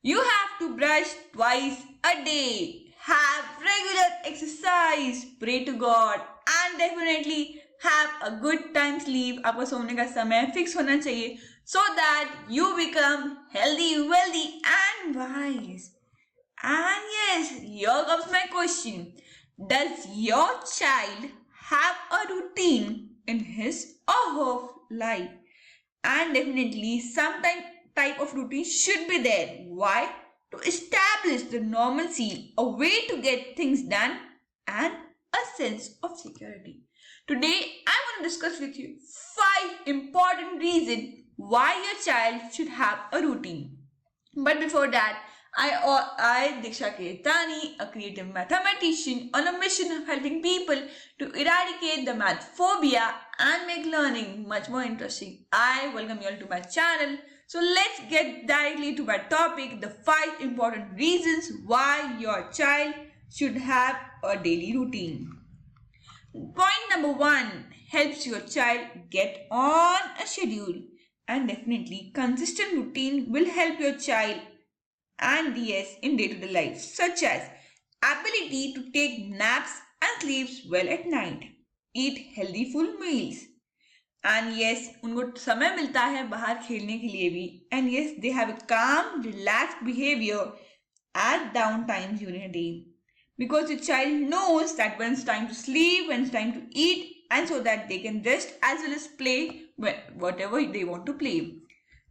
You have to brush twice a day, have regular exercise, pray to God and definitely have a good time sleep. आपको सोने का समय fix होना चाहिए so that you become healthy, wealthy and wise. And yes, here comes my question. Does your child have a routine in his or her life? And definitely some type of routine should be there. Why? To establish the normalcy, a way to get things done and a sense of security. Today I want to discuss with you 5 important reasons why your child should have a routine. But before that, I, Diksha Ketani, a creative mathematician on a mission of helping people to eradicate the math phobia and make learning much more interesting. I welcome you all to my channel. So let's get directly to my topic, the 5 important reasons why your child should have a daily routine. Point number 1, helps your child get on a schedule. And definitely consistent routine will help your child and yes in day-to-day life, such as ability to take naps and sleeps well at night, eat healthy full meals, and yes उनको समय मिलता है बाहर खेलने के लिए भी, and yes they have a calm relaxed behavior at down times during a day, because your child knows that when it's time to sleep, when it's time to eat, and so that they can rest as well as play whatever they want to play.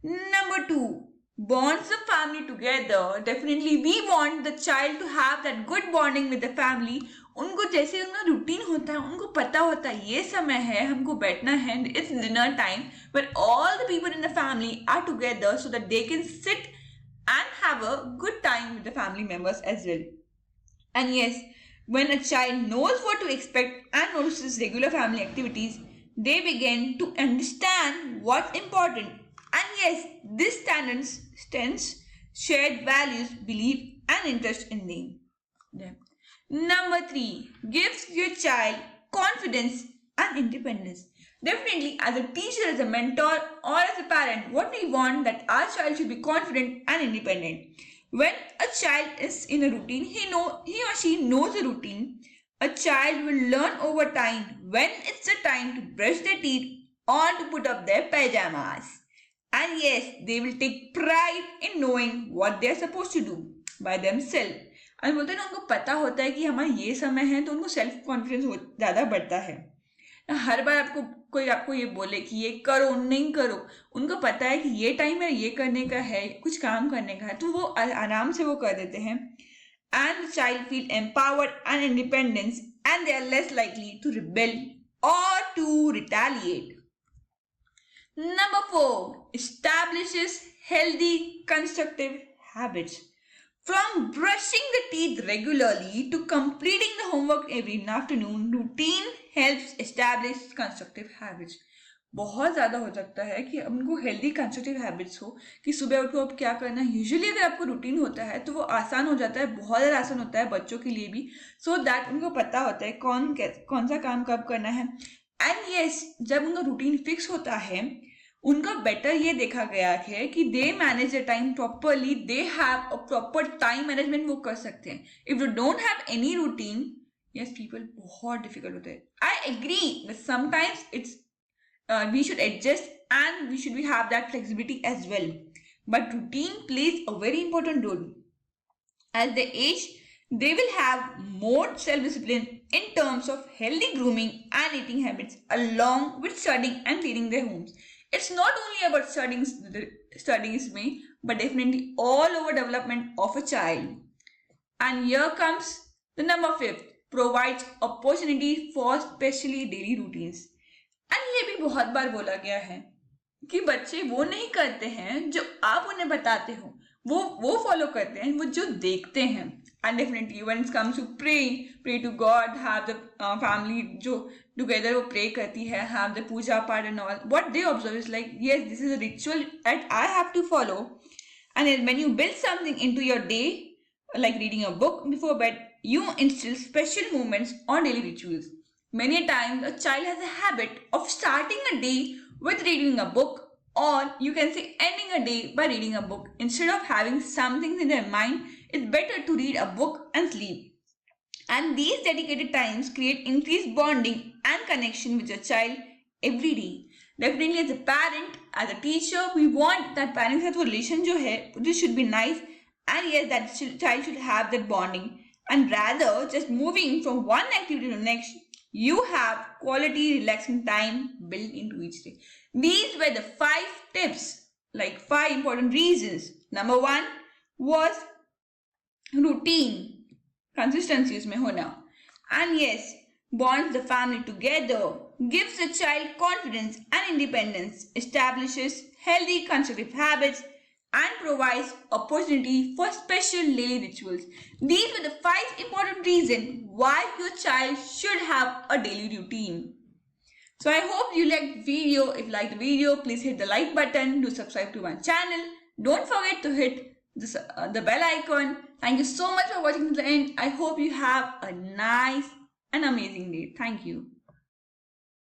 Number 2, bonds the family together. Definitely we want the child to have that good bonding with the family. उनको जैसे उनका routine होता है, उनको पता होता है ये समय है हमको बैठना है, it's dinner time where all the people in the family are together so that they can sit and have a good time with the family members as well. And yes, when a child knows what to expect and notices regular family activities, they begin to understand what's important. And yes, this stands shared values, belief, and interest in them. Number 3, gives your child confidence and independence. Definitely, as a teacher, as a mentor, or as a parent, what we want that our child should be confident and independent. When a child is in a routine, he or she knows a routine. A child will learn over time when it's the time to brush their teeth or to put up their pajamas. And yes, they will take pride in knowing what they are supposed to do by themselves. और बोलते हैं ना उनको पता होता है कि हमारा ये समय है तो उनको सेल्फ कॉन्फिडेंस ज़्यादा बढ़ता है. हर बार आपको ये बोले कि ये करो नहीं करो, उनको पता है कि ये टाइम है ये करने का है, कुछ काम करने का है, तो वो आराम से वो कर देते हैं. And the child feel empowered and independence and they are less likely to rebel or to retaliate. Number 4, establishes healthy constructive habits. From brushing the teeth regularly to completing the homework every afternoon, routine helps establish constructive habits. बहुत ज़्यादा हो सकता है कि उनको healthy constructive habits हो कि सुबह उठो अब क्या करना है. यूजुअली अगर आपको रूटीन होता है तो वो आसान हो जाता है, बहुत ज़्यादा आसान होता है बच्चों के लिए भी, सो दैट उनको पता होता है कौन सा काम कब करना है. एंड येस, जब उनका रूटीन फिक्स होता है उनका बेटर ये देखा गया है कि they manage the time properly, they have a proper time management वो कर सकते हैं. If you don't have any routine, yes people बहुत डिफिकल्ट होता है. I agree but sometimes it's we should adjust and we should have that flexibility as well. But routine plays a very important role. As they age, they will have more self-discipline in terms of healthy grooming and eating habits along with studying and cleaning their homes. It's not only about studying is me, but definitely all over development of a child. And here comes the number 5, provides opportunity for specially daily routines. And ये भी बहुत बार बोला गया है कि बच्चे वो नहीं करते हैं जो आप उन्हें बताते हो, वो फॉलो करते हैं वो जो देखते हैं. And definitely when it comes to pray to God, have the family जो टुगेदर वो प्रे करती है, have the puja path and all, what they observe is like yes this is a ritual that I have to follow. And when you build something into your day like reading a book before bed, you instill special moments on daily rituals. Many times, a child has a habit of starting a day with reading a book Or you can say ending a day by reading a book. Instead of having something in your mind, it's better to read a book and sleep. And these dedicated times create increased bonding and connection with your child every day. Definitely as a parent, as a teacher, we want that parents का relation जो है, this should be nice, and yes, that child should have that bonding. And rather just moving from one activity to the next, you have quality relaxing time built into each day. These were the 5 tips, like 5 important reasons. Number 1 was routine, consistency उसमें होना. And yes, bonds the family together, gives the child confidence and independence, establishes healthy constructive habits, and provides opportunity for special daily rituals. These were the 5 important reasons why your child should have a daily routine. So I hope you liked the video. If you liked the video, please hit the like button. Do subscribe to my channel. Don't forget to hit the bell icon. Thank you so much for watching to the end. I hope you have a nice and amazing day. Thank you.